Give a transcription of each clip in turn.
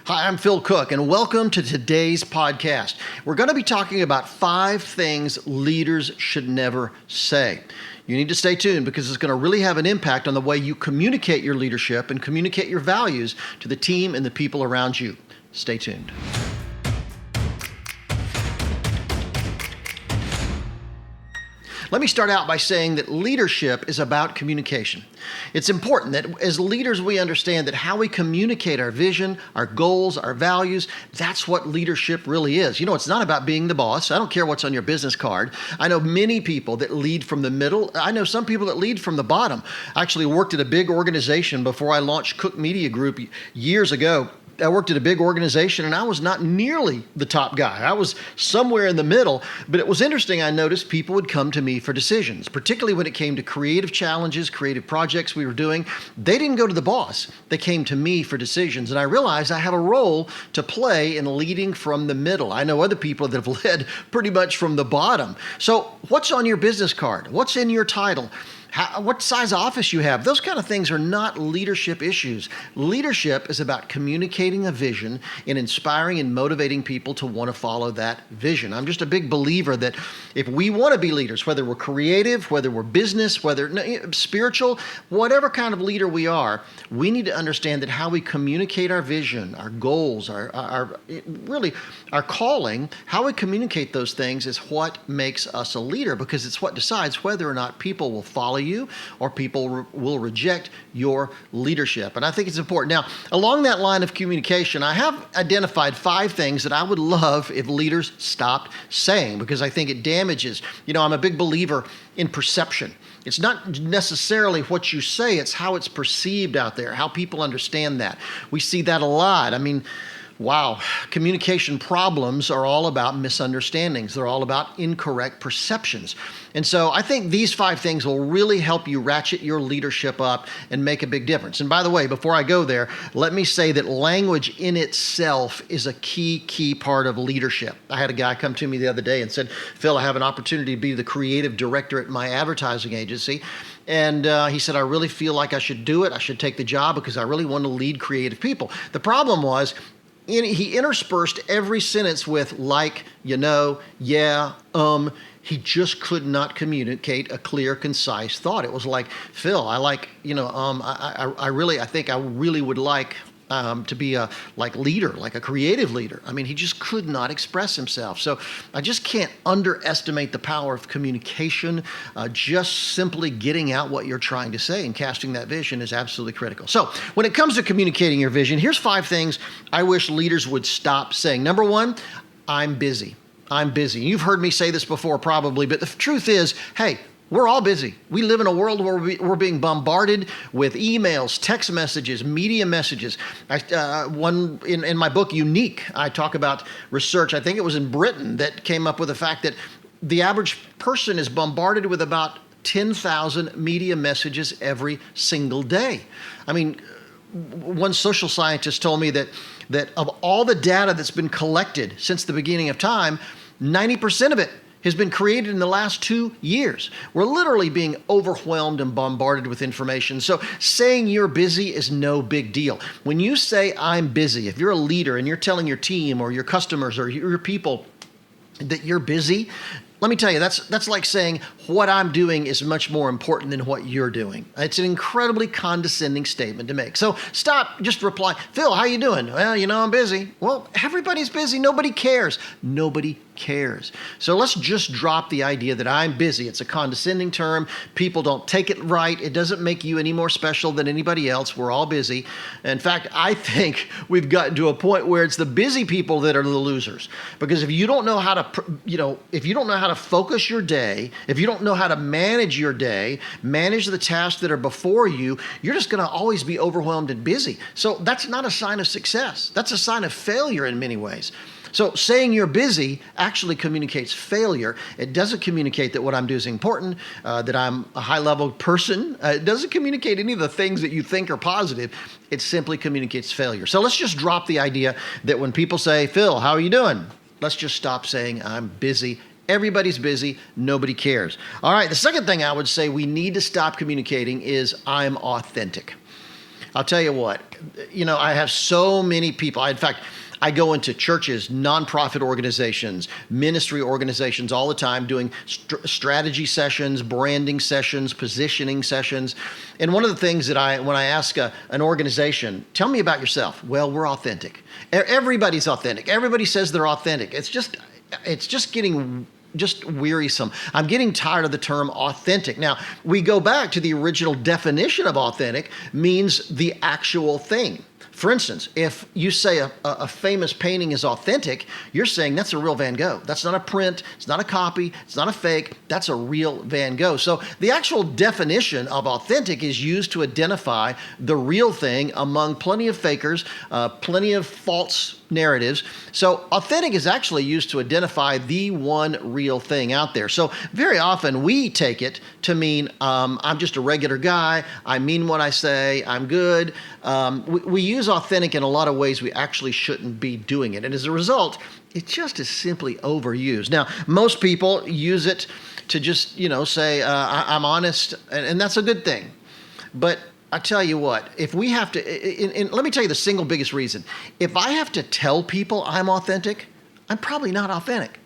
Hi, I'm Phil Cooke, and welcome to today's podcast. We're going to be talking about 5 things leaders should never say. You need to stay tuned because it's going to really have an impact on the way you communicate your leadership and communicate your values to the team and the people around you. Stay tuned. Let me start out by saying that leadership is about communication. It's important that as leaders we understand that how we communicate our vision, our goals, our values, that's what leadership really is. You know, it's not about being the boss. I don't care what's on your business card. I know many people that lead from the middle. I know some people that lead from the bottom. I actually worked at a big organization before I launched Cooke Media Group years ago. I worked at a big organization and I was not nearly the top guy. I was somewhere in the middle, but it was interesting. I noticed people would come to me for decisions, particularly when it came to creative challenges, creative projects we were doing. They didn't go to the boss. They came to me for decisions. And I realized I have a role to play in leading from the middle. I know other people that have led pretty much from the bottom. So what's on your business card? What's in your title? What size office you have? Those kind of things are not leadership issues. Leadership is about communicating a vision and inspiring and motivating people to want to follow that vision. I'm just a big believer that if we want to be leaders, whether we're creative, whether we're business, whether spiritual, whatever kind of leader we are, we need to understand that how we communicate our vision, our goals, our calling, how we communicate those things is what makes us a leader, because it's what decides whether or not people will follow you or people will reject your leadership. And I think it's important. Now, along that line of communication, I have identified 5 things that I would love if leaders stopped saying, because I think it damages. You know, I'm a big believer in perception. It's not necessarily what you say, it's how it's perceived out there, how people understand that. We see that a lot. I mean, wow, communication problems are all about misunderstandings. They're all about incorrect perceptions. And so I think these 5 things will really help you ratchet your leadership up and make a big difference. And by the way, before I go there, let me say that language in itself is a key part of leadership. I had a guy come to me the other day and said, Phil, I have an opportunity to be the creative director at my advertising agency. And he said, I really feel like I should do it. I should take the job because I really want to lead creative people. The problem was, he interspersed every sentence with like, you know, yeah, he just could not communicate a clear, concise thought. It was like, Phil, I like, you know, I think I really would like to be a leader, like a creative leader. I mean, he just could not express himself. So I just can't underestimate the power of communication. Just simply getting out what you're trying to say and casting that vision is absolutely critical. So when it comes to communicating your vision, here's 5 things I wish leaders would stop saying. Number 1, I'm busy. I'm busy. You've heard me say this before probably, but the truth is, hey, we're all busy. We live in a world where we're being bombarded with emails, text messages, media messages. In my book, Unique, I talk about research. I think it was in Britain that came up with the fact that the average person is bombarded with about 10,000 media messages every single day. I mean, one social scientist told me that of all the data that's been collected since the beginning of time, 90% of it has been created in the last 2 years. We're literally being overwhelmed and bombarded with information. So saying you're busy is no big deal. When you say I'm busy, if you're a leader and you're telling your team or your customers or your people that you're busy, let me tell you, that's like saying what I'm doing is much more important than what you're doing. It's an incredibly condescending statement to make. So stop, just reply, Phil, how you doing? Well, you know, I'm busy. Well, everybody's busy. Nobody cares. Nobody cares. So let's just drop the idea that I'm busy. It's a condescending term. People don't take it right. It doesn't make you any more special than anybody else. We're all busy. In fact, I think we've gotten to a point where it's the busy people that are the losers. Because if you don't know how to focus your day, if you don't know how to manage your day, manage the tasks that are before you, you're just going to always be overwhelmed and busy. So that's not a sign of success. That's a sign of failure in many ways. So saying you're busy actually communicates failure. It doesn't communicate that what I'm doing is important, that I'm a high-level person. It doesn't communicate any of the things that you think are positive. It simply communicates failure. So let's just drop the idea that when people say, Phil, how are you doing? Let's just stop saying I'm busy. Everybody's busy. Nobody cares. All right, the second thing I would say we need to stop communicating is I'm authentic. I'll tell you what, I have so many people. In fact, I go into churches, nonprofit organizations, ministry organizations all the time doing strategy sessions, branding sessions, positioning sessions. And one of the things that when I ask an organization, tell me about yourself. Well, we're authentic. Everybody's authentic. Everybody says they're authentic. It's just getting wearisome. I'm getting tired of the term authentic. Now, we go back to the original definition of authentic means the actual thing. For instance, if you say a famous painting is authentic, you're saying that's a real Van Gogh. That's not a print. It's not a copy. It's not a fake. That's a real Van Gogh. So the actual definition of authentic is used to identify the real thing among plenty of fakers, plenty of false narratives. So authentic is actually used to identify the one real thing out there. So very often we take it to mean I'm just a regular guy. I mean what I say. I'm good. We use authentic in a lot of ways we actually shouldn't be doing it. And as a result, it just is simply overused. Now, most people use it to just, say, I'm honest, and that's a good thing. But I tell you what, if we have to, and let me tell you the single biggest reason. If I have to tell people I'm authentic, I'm probably not authentic.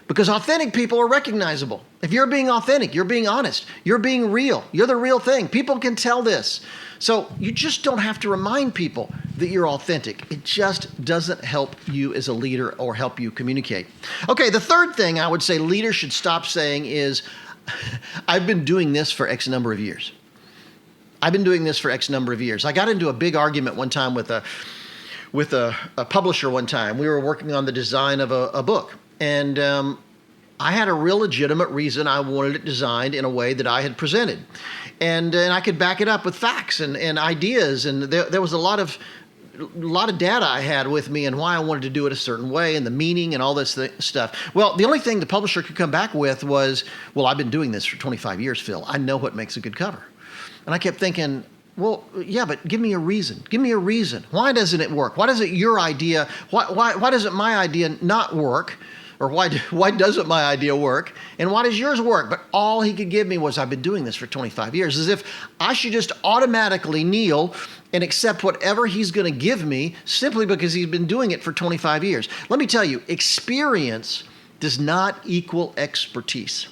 Because authentic people are recognizable. If you're being authentic, you're being honest, you're being real, you're the real thing. People can tell this. So you just don't have to remind people that you're authentic. It just doesn't help you as a leader or help you communicate. Okay, the third thing I would say leaders should stop saying is, I've been doing this for X number of years. I've been doing this for X number of years. I got into a big argument one time with a publisher one time. We were working on the design of a book. And I had a real legitimate reason I wanted it designed in a way that I had presented. And I could back it up with facts and ideas. And there was a lot of data I had with me and why I wanted to do it a certain way and the meaning and all this stuff. Well, the only thing the publisher could come back with was, well, I've been doing this for 25 years, Phil. I know what makes a good cover. And I kept thinking, well, yeah, but give me a reason. Give me a reason. Why doesn't it work? Why doesn't your idea, why doesn't my idea not work? Or why doesn't my idea work? And why does yours work? But all he could give me was, I've been doing this for 25 years, as if I should just automatically kneel and accept whatever he's going to give me simply because he's been doing it for 25 years. Let me tell you, experience does not equal expertise.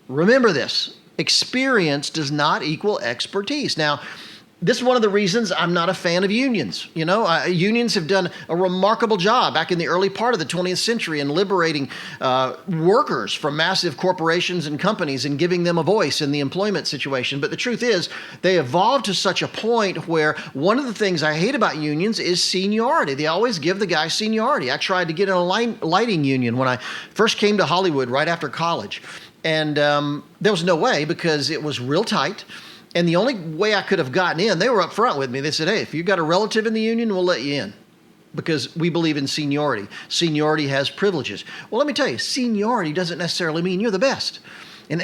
Remember this. Experience does not equal expertise. Now, this is one of the reasons I'm not a fan of unions. Unions have done a remarkable job back in the early part of the 20th century in liberating workers from massive corporations and companies and giving them a voice in the employment situation. But the truth is, they evolved to such a point where one of the things I hate about unions is seniority. They always give the guy seniority. I tried to get in a lighting union when I first came to Hollywood right after college. And there was no way because it was real tight. And the only way I could have gotten in, they were up front with me. They said, hey, if you've got a relative in the union, we'll let you in because we believe in seniority. Seniority has privileges. Well, let me tell you, seniority doesn't necessarily mean you're the best. And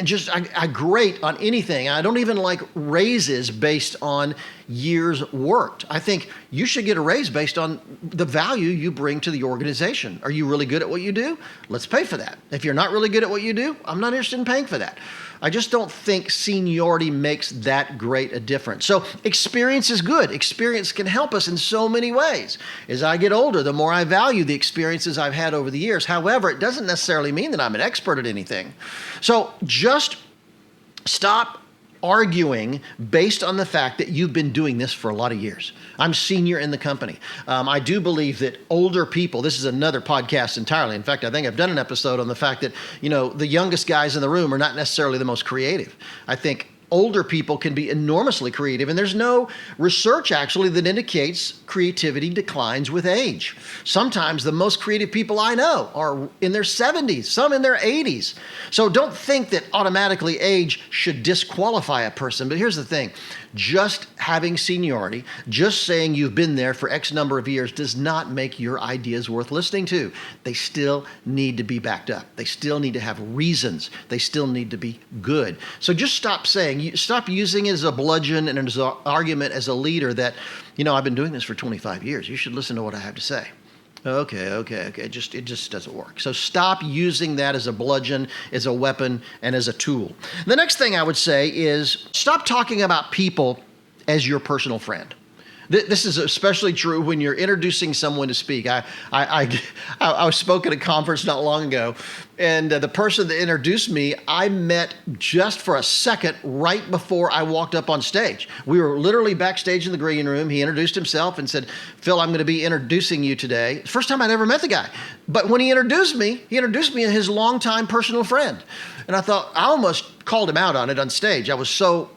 I grate on anything. I don't even like raises based on years worked. I think you should get a raise based on the value you bring to the organization. Are you really good at what you do? Let's pay for that. If you're not really good at what you do, I'm not interested in paying for that. I just don't think seniority makes that great a difference. So experience is good. Experience can help us in so many ways. As I get older, the more I value the experiences I've had over the years. However, it doesn't necessarily mean that I'm an expert at anything. So just stop arguing based on the fact that you've been doing this for a lot of years. I'm senior in the company. I do believe that older people, this is another podcast entirely. In fact, I think I've done an episode on the fact that, the youngest guys in the room are not necessarily the most creative. I think older people can be enormously creative, and there's no research actually that indicates creativity declines with age. Sometimes the most creative people I know are in their 70s, some in their 80s. So don't think that automatically age should disqualify a person. But here's the thing. Just having seniority, just saying you've been there for X number of years does not make your ideas worth listening to. They still need to be backed up. They still need to have reasons. They still need to be good. So just stop using it as a bludgeon and as an argument as a leader that, I've been doing this for 25 years. You should listen to what I have to say. Okay. It just doesn't work. So stop using that as a bludgeon, as a weapon, and as a tool. The next thing I would say is stop talking about people as your personal friend. This is especially true when you're introducing someone to speak. I was spoke at a conference not long ago, and the person that introduced me, I met just for a second right before I walked up on stage. We were literally backstage in the green room. He introduced himself and said, "Phil, I'm going to be introducing you today." First time I'd ever met the guy. But when he introduced me as his longtime personal friend. And I thought, I almost called him out on it on stage. It was so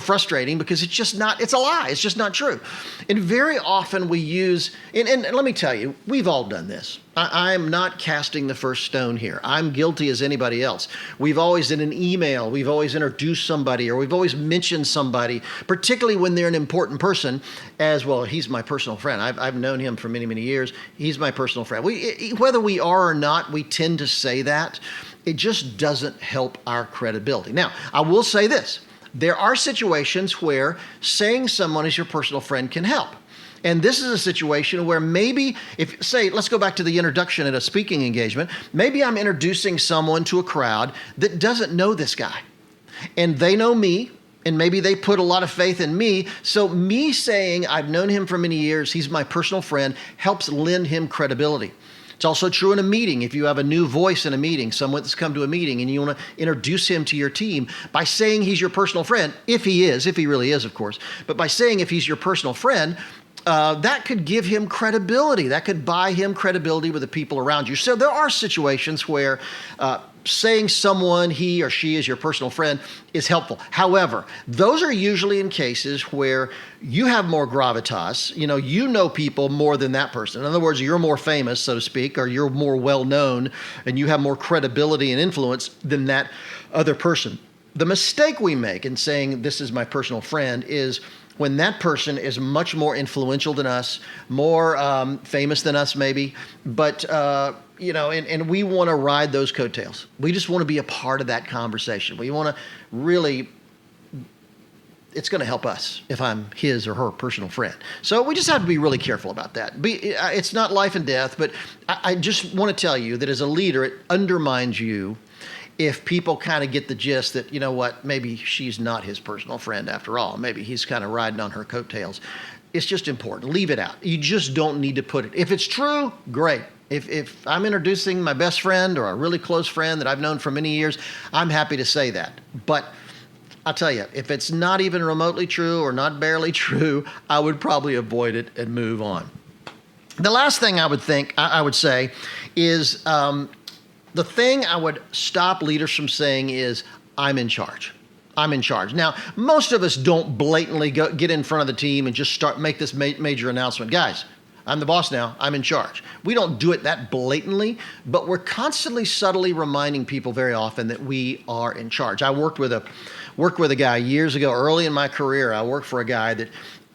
frustrating because it's a lie. It's just not true. And very often we use, and let me tell you, we've all done this. I'm not casting the first stone here. I'm guilty as anybody else. We've always, in an email, we've always introduced somebody, or we've always mentioned somebody, particularly when they're an important person, as well. He's my personal friend. I've known him for many, many years. He's my personal friend. Whether we are or not, we tend to say that. It just doesn't help our credibility. Now, I will say this. There are situations where saying someone is your personal friend can help. And this is a situation where maybe, let's go back to the introduction at a speaking engagement. Maybe I'm introducing someone to a crowd that doesn't know this guy. And they know me, and maybe they put a lot of faith in me. So me saying I've known him for many years, he's my personal friend, helps lend him credibility. It's also true in a meeting. If you have a new voice in a meeting, someone that's come to a meeting, and you want to introduce him to your team, by saying he's your personal friend, if he really is, of course, but by saying if he's your personal friend, that could give him credibility. That could buy him credibility with the people around you. So there are situations where saying someone, he or she, is your personal friend is helpful. However, those are usually in cases where you have more gravitas. You know people more than that person. In other words, you're more famous, so to speak, or you're more well-known, and you have more credibility and influence than that other person. The mistake we make in saying this is my personal friend is when that person is much more influential than us, more famous than us maybe, but and we want to ride those coattails. We just want to be a part of that conversation. We want to really, it's going to help us if I'm his or her personal friend. So we just have to be really careful about that. It's not life and death, but I just want to tell you that as a leader, it undermines you if people kind of get the gist that, you know what, maybe she's not his personal friend after all. Maybe he's kind of riding on her coattails. It's just important. Leave it out. You just don't need to put it. If it's true, great. If I'm introducing my best friend or a really close friend that I've known for many years, I'm happy to say that. But I'll tell you, if it's not even remotely true or not barely true, I would probably avoid it and move on. The last thing I would say is, the thing I would stop leaders from saying is, I'm in charge. I'm in charge. Now, most of us don't blatantly get in front of the team and just make this major announcement. Guys, I'm the boss now. I'm in charge. We don't do it that blatantly, but we're constantly subtly reminding people very often that we are in charge. I worked with a guy years ago, early in my career. I worked for a guy that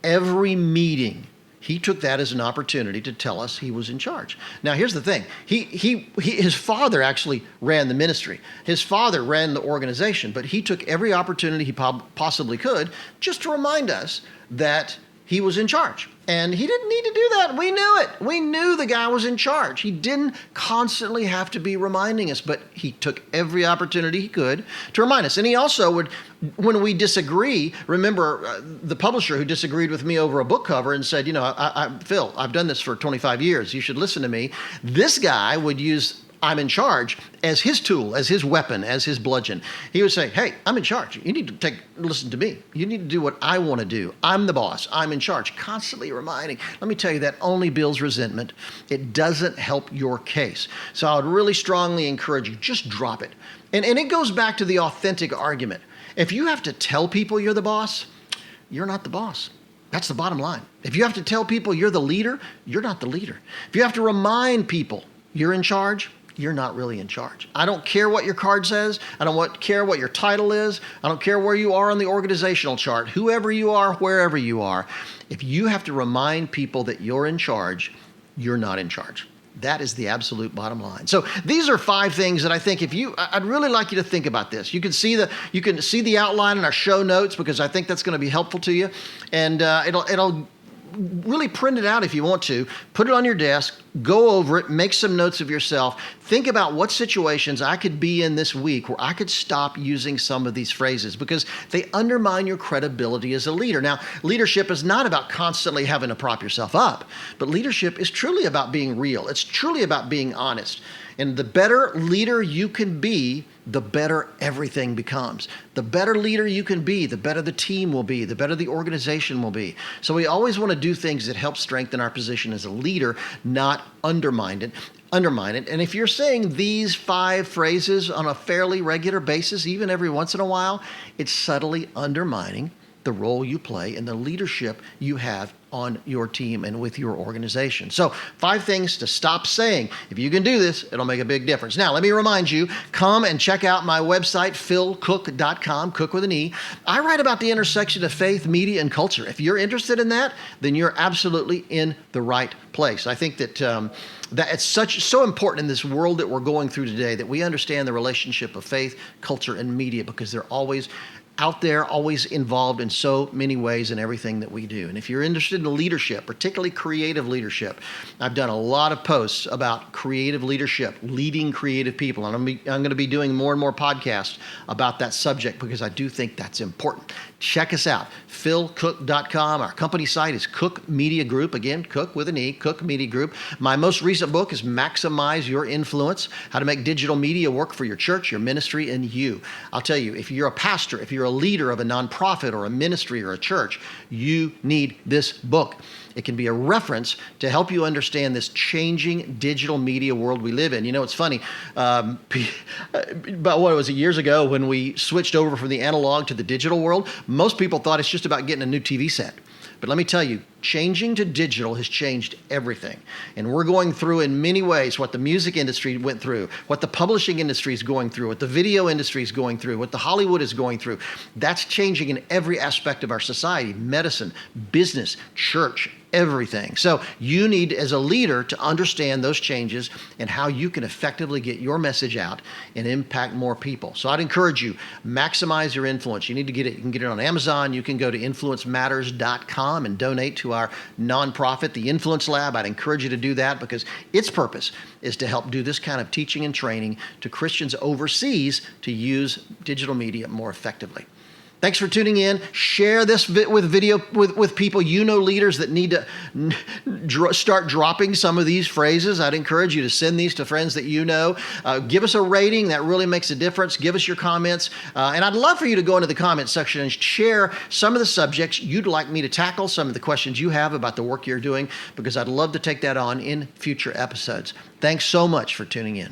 every meeting, he took that as an opportunity to tell us he was in charge. Now, here's the thing. His father actually ran the ministry. His father ran the organization, but he took every opportunity he possibly could just to remind us that he was in charge. And he didn't need to do that. We knew it. We knew the guy was in charge. He didn't constantly have to be reminding us, but he took every opportunity he could to remind us. And he also would, when we disagree, remember the publisher who disagreed with me over a book cover and said, Phil, I've done this for 25 years. You should listen to me. This guy would use I'm in charge as his tool, as his weapon, as his bludgeon. He would say, hey, I'm in charge. You need to listen to me. You need to do what I want to do. I'm the boss. I'm in charge. Constantly reminding. Let me tell you, that only builds resentment. It doesn't help your case. So I would really strongly encourage you, just drop it. And it goes back to the authentic argument. If you have to tell people you're the boss, you're not the boss. That's the bottom line. If you have to tell people you're the leader, you're not the leader. If you have to remind people you're in charge, you're not really in charge. I don't care what your card says. I don't care what your title is. I don't care where you are on the organizational chart, whoever you are, wherever you are. If you have to remind people that you're in charge, you're not in charge. That is the absolute bottom line. So these are 5 things that I think I'd really like you to think about this. You can see the outline in our show notes because I think that's going to be helpful to you. And it'll really print it out if you want to, put it on your desk, go over it, make some notes of yourself, think about what situations I could be in this week where I could stop using some of these phrases because they undermine your credibility as a leader. Now, leadership is not about constantly having to prop yourself up, but leadership is truly about being real. It's truly about being honest. And the better leader you can be, the better everything becomes. The better leader you can be, the better the team will be, the better the organization will be. So we always want to do things that help strengthen our position as a leader, not undermine it. And if you're saying these 5 phrases on a fairly regular basis, even every once in a while, it's subtly undermining the role you play and the leadership you have on your team and with your organization. So 5 things to stop saying. If you can do this, it'll make a big difference. Now, let me remind you, come and check out my website, philcooke.com, Cooke with an E. I write about the intersection of faith, media, and culture. If you're interested in that, then you're absolutely in the right place. I think that that it's so important in this world that we're going through today that we understand the relationship of faith, culture, and media because they're always out there, always involved in so many ways in everything that we do. And if you're interested in leadership, particularly creative leadership, I've done a lot of posts about creative leadership, leading creative people. And I'm going to be doing more and more podcasts about that subject because I do think that's important. Check us out, philcooke.com. Our company site is Cooke Media Group. Again, Cooke with an E, Cooke Media Group. My most recent book is Maximize Your Influence, How to Make Digital Media Work for Your Church, Your Ministry, and You. I'll tell you, if you're a pastor, if you're a leader of a nonprofit or a ministry or a church, you need this book. It can be a reference to help you understand this changing digital media world we live in. You know, it's funny, about years ago when we switched over from the analog to the digital world, most people thought it's just about getting a new TV set. But let me tell you, changing to digital has changed everything. And we're going through in many ways what the music industry went through, what the publishing industry is going through, what the video industry is going through, what the Hollywood is going through. That's changing in every aspect of our society, medicine, business, church, everything. So you need, as a leader, to understand those changes and how you can effectively get your message out and impact more people. So I'd encourage you, maximize your influence. You need to get it. You can get it on Amazon. You can go to influencematters.com and donate to our nonprofit, the Influence Lab. I'd encourage you to do that because its purpose is to help do this kind of teaching and training to Christians overseas to use digital media more effectively. Thanks for tuning in. Share this with people. You know, leaders that need to start dropping some of these phrases. I'd encourage you to send these to friends that you know. Give us a rating. That really makes a difference. Give us your comments. And I'd love for you to go into the comments section and share some of the subjects you'd like me to tackle, some of the questions you have about the work you're doing, because I'd love to take that on in future episodes. Thanks so much for tuning in.